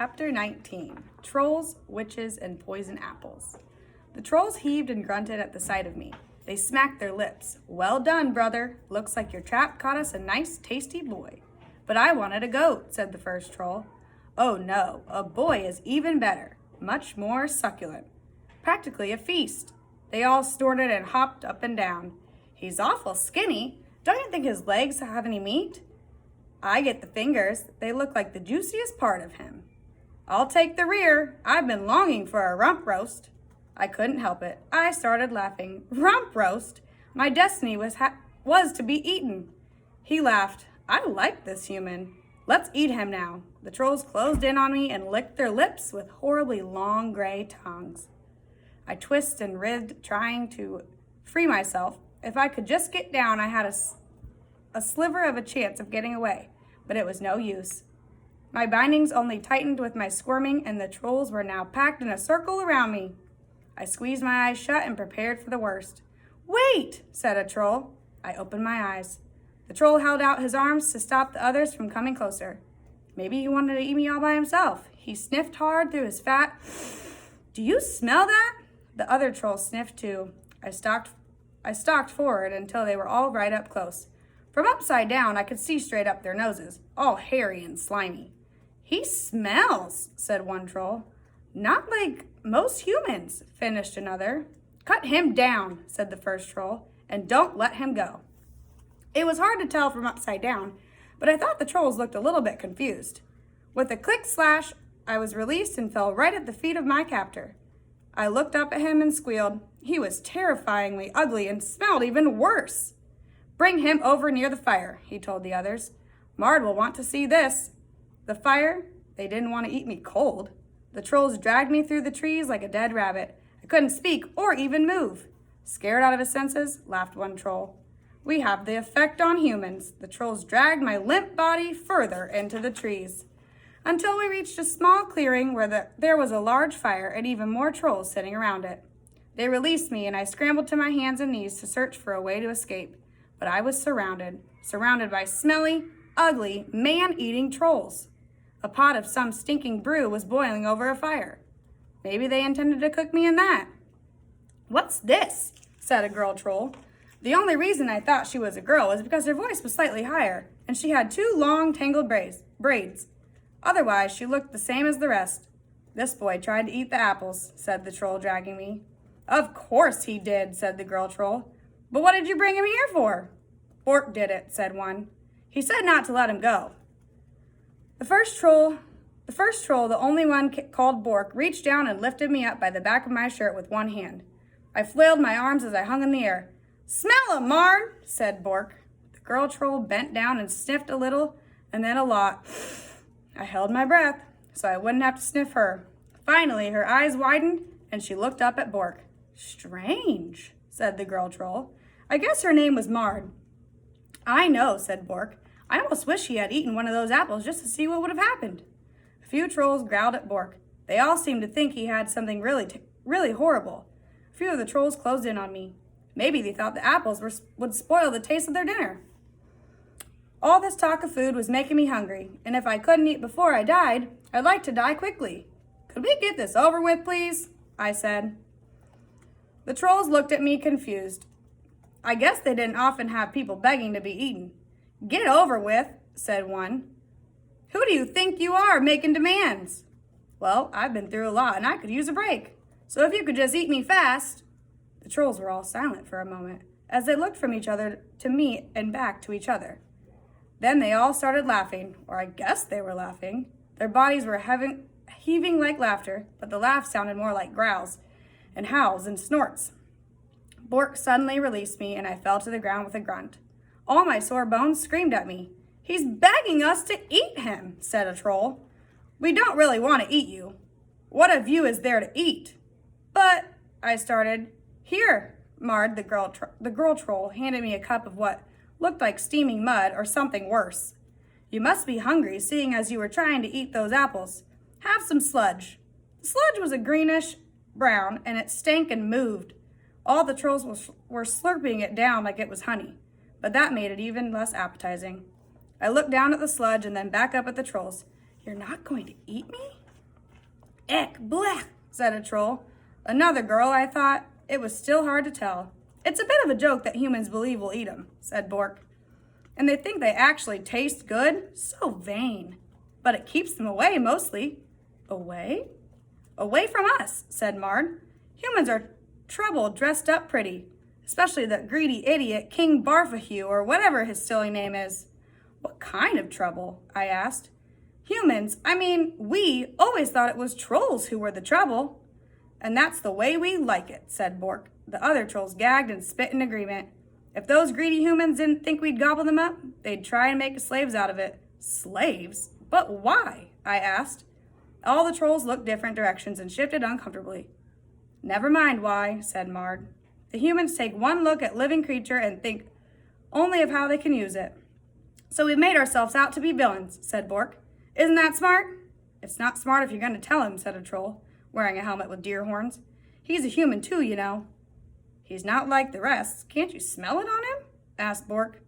Chapter 19, Trolls, Witches, and Poison Apples. The trolls heaved and grunted at the sight of me. They smacked their lips. Well done, brother. Looks like your trap caught us a nice, tasty boy. But I wanted a goat, said the first troll. Oh no, a boy is even better, much more succulent. Practically a feast. They all snorted and hopped up and down. He's awful skinny. Don't you think his legs have any meat? I get the fingers. They look like the juiciest part of him. I'll take the rear. I've been longing for a rump roast. I couldn't help it. I started laughing. Rump roast? My destiny was to be eaten. He laughed. I like this human. Let's eat him now. The trolls closed in on me and licked their lips with horribly long gray tongues. I twisted and writhed, trying to free myself. If I could just get down, I had a sliver of a chance of getting away, but it was no use. My bindings only tightened with my squirming, and the trolls were now packed in a circle around me. I squeezed my eyes shut and prepared for the worst. Wait, said a troll. I opened my eyes. The troll held out his arms to stop the others from coming closer. Maybe he wanted to eat me all by himself. He sniffed hard through his fat. Do you smell that? The other troll sniffed too. I stalked forward until they were all right up close. From upside down, I could see straight up their noses, all hairy and slimy. He smells, said one troll. Not like most humans, finished another. Cut him down, said the first troll, and don't let him go. It was hard to tell from upside down, but I thought the trolls looked a little bit confused. With a click slash, I was released and fell right at the feet of my captor. I looked up at him and squealed. He was terrifyingly ugly and smelled even worse. Bring him over near the fire, he told the others. Mard will want to see this. The fire? They didn't want to eat me cold. The trolls dragged me through the trees like a dead rabbit. I couldn't speak or even move. Scared out of his senses, laughed one troll. We have the effect on humans. The trolls dragged my limp body further into the trees, until we reached a small clearing where there was a large fire and even more trolls sitting around it. They released me, and I scrambled to my hands and knees to search for a way to escape. But I was surrounded by smelly, ugly, man-eating trolls. A pot of some stinking brew was boiling over a fire. Maybe they intended to cook me in that. What's this? Said a girl troll. The only reason I thought she was a girl was because her voice was slightly higher, and she had two long, tangled braids. Otherwise, she looked the same as the rest. This boy tried to eat the apples, said the troll, dragging me. Of course he did, said the girl troll. But what did you bring him here for? Bork did it, said one. He said not to let him go. The first troll, the only one called Bork, reached down and lifted me up by the back of my shirt with one hand. I flailed my arms as I hung in the air. Smell him, Mard, said Bork. The girl troll bent down and sniffed a little, and then a lot. I held my breath, so I wouldn't have to sniff her. Finally, her eyes widened, and she looked up at Bork. Strange, said the girl troll. I guess her name was Mard. I know, said Bork. I almost wish he had eaten one of those apples just to see what would have happened. A few trolls growled at Bork. They all seemed to think he had something really horrible. A few of the trolls closed in on me. Maybe they thought the apples would spoil the taste of their dinner. All this talk of food was making me hungry, and if I couldn't eat before I died, I'd like to die quickly. Could we get this over with, please? I said. The trolls looked at me confused. I guess they didn't often have people begging to be eaten. Get it over with, said one. Who do you think you are making demands? Well, I've been through a lot and I could use a break. So if you could just eat me fast. The trolls were all silent for a moment as they looked from each other to me and back to each other. Then they all started laughing, or I guess they were laughing. Their bodies were heaving like laughter, but the laugh sounded more like growls and howls and snorts. Bork suddenly released me, and I fell to the ground with a grunt. All my sore bones screamed at me. He's begging us to eat him, said a troll. We don't really want to eat you. What of you is there to eat? But, I started. Here, Mard, the girl troll, handed me a cup of what looked like steaming mud or something worse. You must be hungry, seeing as you were trying to eat those apples. Have some sludge. The sludge was a greenish brown, and it stank and moved. All the trolls were slurping it down like it was honey, but that made it even less appetizing. I looked down at the sludge and then back up at the trolls. You're not going to eat me? Ick, blech, said a troll. Another girl, I thought. It was still hard to tell. It's a bit of a joke that humans believe we'll eat them, said Bork. And they think they actually taste good? So vain. But it keeps them away, mostly. Away? Away from us, said Mard. Humans are trouble dressed up pretty, especially that greedy idiot King Barfahue or whatever his silly name is. What kind of trouble? I asked. Humans, we always thought it was trolls who were the trouble. And that's the way we like it, said Bork. The other trolls gagged and spit in agreement. If those greedy humans didn't think we'd gobble them up, they'd try and make slaves out of it. Slaves? But why? I asked. All the trolls looked different directions and shifted uncomfortably. Never mind why, said Mard. The humans take one look at living creature and think only of how they can use it. So we've made ourselves out to be villains, said Bork. Isn't that smart? It's not smart if you're going to tell him, said a troll, wearing a helmet with deer horns. He's a human too, you know. He's not like the rest. Can't you smell it on him? Asked Bork.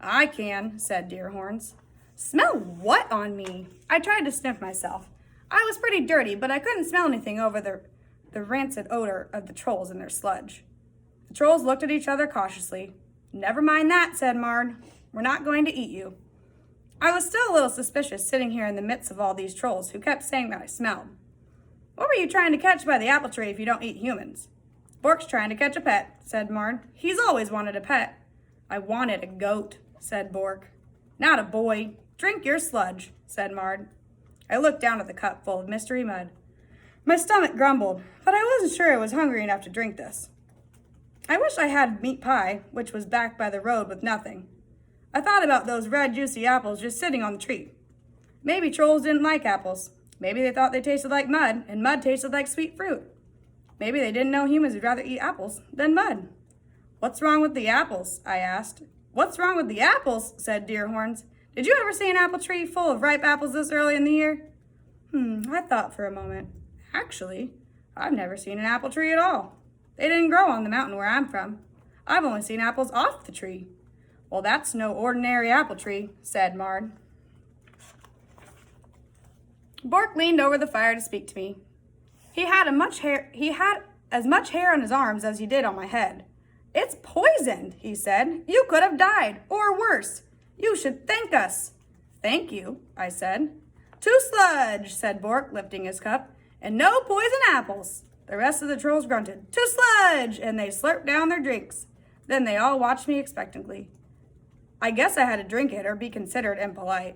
I can, said Deerhorns. Smell what on me? I tried to sniff myself. I was pretty dirty, but I couldn't smell anything over the rancid odor of the trolls and their sludge. The trolls looked at each other cautiously. Never mind that, said Mard. We're not going to eat you. I was still a little suspicious sitting here in the midst of all these trolls who kept saying that I smelled. What were you trying to catch by the apple tree if you don't eat humans? Bork's trying to catch a pet, said Mard. He's always wanted a pet. I wanted a goat, said Bork. Not a boy. Drink your sludge, said Mard. I looked down at the cup full of mystery mud. My stomach grumbled, but I wasn't sure I was hungry enough to drink this. I wish I had meat pie, which was back by the road with nothing. I thought about those red, juicy apples just sitting on the tree. Maybe trolls didn't like apples. Maybe they thought they tasted like mud, and mud tasted like sweet fruit. Maybe they didn't know humans would rather eat apples than mud. What's wrong with the apples? I asked. What's wrong with the apples? Said Deerhorns. Did you ever see an apple tree full of ripe apples this early in the year? I thought for a moment. Actually, I've never seen an apple tree at all. They didn't grow on the mountain where I'm from. I've only seen apples off the tree. Well, that's no ordinary apple tree, said Mard. Bork leaned over the fire to speak to me. He had as much hair on his arms as he did on my head. It's poisoned, he said. You could have died, or worse. You should thank us. Thank you, I said. To sludge, said Bork, lifting his cup. And no poison apples. The rest of the trolls grunted, to sludge, and they slurped down their drinks. Then they all watched me expectantly. I guess I had to drink it or be considered impolite.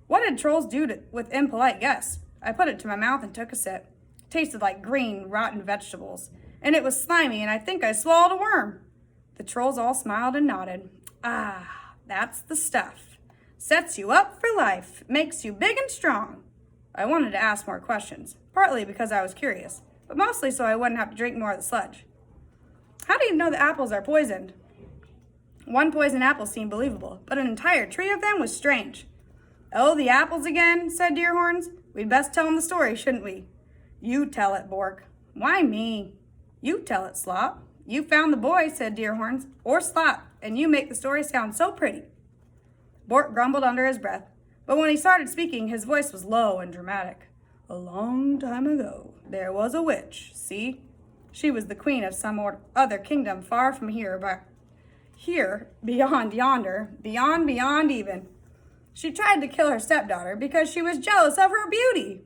What did trolls do with impolite guests? I put it to my mouth and took a sip. It tasted like green, rotten vegetables, and it was slimy, and I think I swallowed a worm. The trolls all smiled and nodded. Ah, that's the stuff. Sets you up for life, makes you big and strong. I wanted to ask more questions, partly because I was curious, but mostly so I wouldn't have to drink more of the sludge. How do you know the apples are poisoned? One poisoned apple seemed believable, but an entire tree of them was strange. Oh, the apples again, said Deerhorns. We'd best tell them the story, shouldn't we? You tell it, Bork. Why me? You tell it, Slop. You found the boy, said Deerhorns, or Slop, and you make the story sound so pretty. Bork grumbled under his breath, but when he started speaking, his voice was low and dramatic. A long time ago, there was a witch, see? She was the queen of some other kingdom far from here, but here, beyond yonder, beyond even. She tried to kill her stepdaughter because she was jealous of her beauty.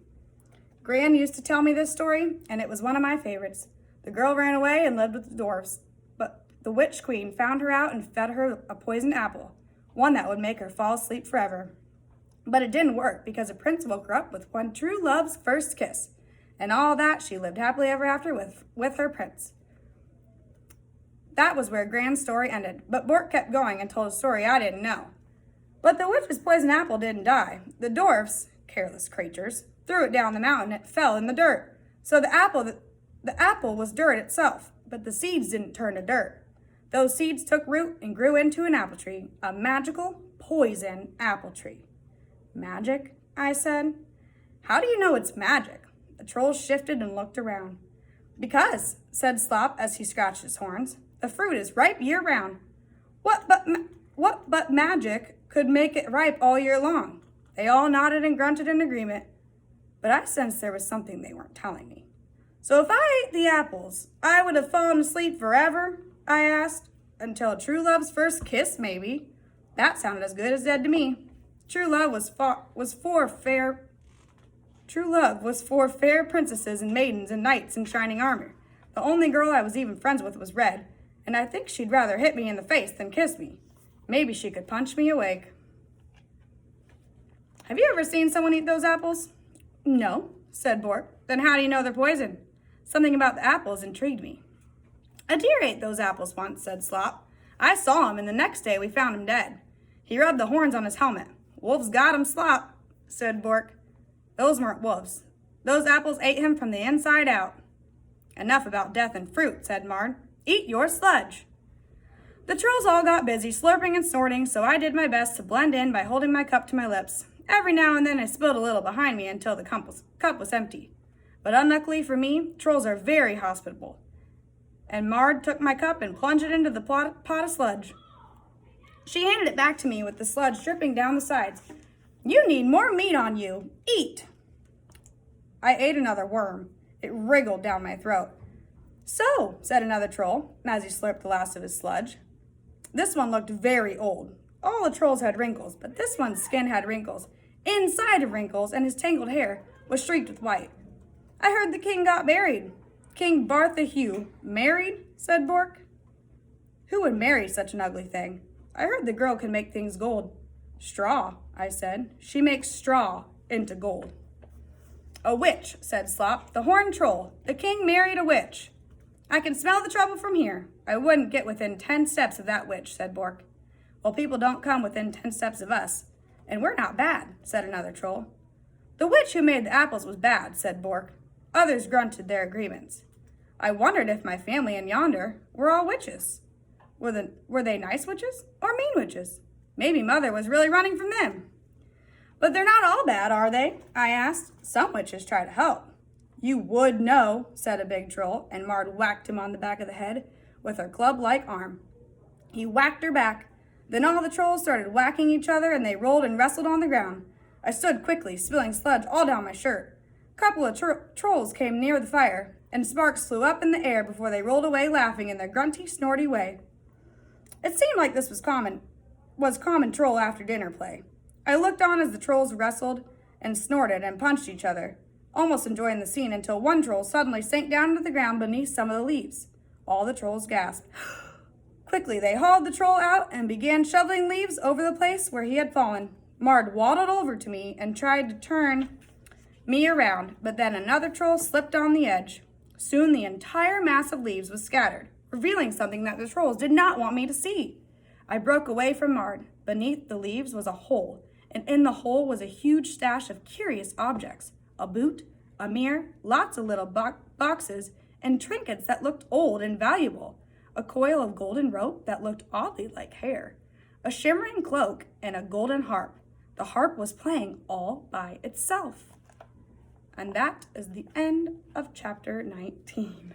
Gran used to tell me this story, and it was one of my favorites. The girl ran away and lived with the dwarfs, but the witch queen found her out and fed her a poisoned apple, one that would make her fall asleep forever. But it didn't work because a prince woke her up with one true love's first kiss, and all that she lived happily ever after with her prince. That was where Gran's story ended, but Bork kept going and told a story I didn't know. But the witch's poisoned apple didn't die. The dwarfs, careless creatures, threw it down the mountain and it fell in the dirt. So the apple was dirt itself, but the seeds didn't turn to dirt. Those seeds took root and grew into an apple tree, a magical poison apple tree. Magic? I said. How do you know it's magic? The trolls shifted and looked around. Because, said Slop as he scratched his horns, the fruit is ripe year-round. What but magic could make it ripe all year long? They all nodded and grunted in agreement. but I sensed there was something they weren't telling me. So if I ate the apples, I would have fallen asleep forever? I asked. Until true love's first kiss, maybe. That sounded as good as dead to me. True love was for fair princesses and maidens and knights in shining armor. The only girl I was even friends with was Red, and I think she'd rather hit me in the face than kiss me. Maybe she could punch me awake. Have you ever seen someone eat those apples? No, said Bork. Then how do you know they're poison? Something about the apples intrigued me. A deer ate those apples once, said Slop. I saw him, and the next day we found him dead. He rubbed the horns on his helmet. Wolves got him, Slop, said Bork. Those weren't wolves. Those apples ate him from the inside out. Enough about death and fruit, said Mard. Eat your sludge. The trolls all got busy slurping and snorting, so I did my best to blend in by holding my cup to my lips. Every now and then I spilled a little behind me until the cup was empty. But unluckily for me, trolls are very hospitable. And Mard took my cup and plunged it into the pot of sludge. She handed it back to me with the sludge dripping down the sides. You need more meat on you. Eat. I ate another worm. It wriggled down my throat. So, said another troll, as he slurped the last of his sludge. This one looked very old. All the trolls had wrinkles, but this one's skin had wrinkles inside of wrinkles, and his tangled hair was streaked with white. I heard the king got married. King Bartholomew. Married? Said Bork. Who would marry such an ugly thing? I heard the girl can make things gold. Straw, I said. She makes straw into gold. A witch, said Slop. The horned troll. The king married a witch. I can smell the trouble from here. I wouldn't get within 10 steps of that witch, said Bork. Well, people don't come within 10 steps of us. And we're not bad, said another troll. The witch who made the apples was bad, said Bork. Others grunted their agreements. I wondered if my family in yonder were all witches. Were they nice witches or mean witches? Maybe Mother was really running from them. But they're not all bad, are they? I asked. Some witches try to help. You would know, said a big troll, and Mard whacked him on the back of the head with her club-like arm. He whacked her back. Then all the trolls started whacking each other, and they rolled and wrestled on the ground. I stood quickly, spilling sludge all down my shirt. A couple of trolls came near the fire, and sparks flew up in the air before they rolled away laughing in their grunty, snorty way. It seemed like this was common troll after dinner play. I looked on as the trolls wrestled and snorted and punched each other, almost enjoying the scene until one troll suddenly sank down to the ground beneath some of the leaves. All the trolls gasped. Quickly, they hauled the troll out and began shoveling leaves over the place where he had fallen. Mard waddled over to me and tried to turn me around, but then another troll slipped on the edge. Soon the entire mass of leaves was scattered, revealing something that the trolls did not want me to see. I broke away from Mard. Beneath the leaves was a hole, and in the hole was a huge stash of curious objects. A boot, a mirror, lots of little boxes, and trinkets that looked old and valuable. A coil of golden rope that looked oddly like hair. A shimmering cloak, and a golden harp. The harp was playing all by itself. And that is the end of chapter 19.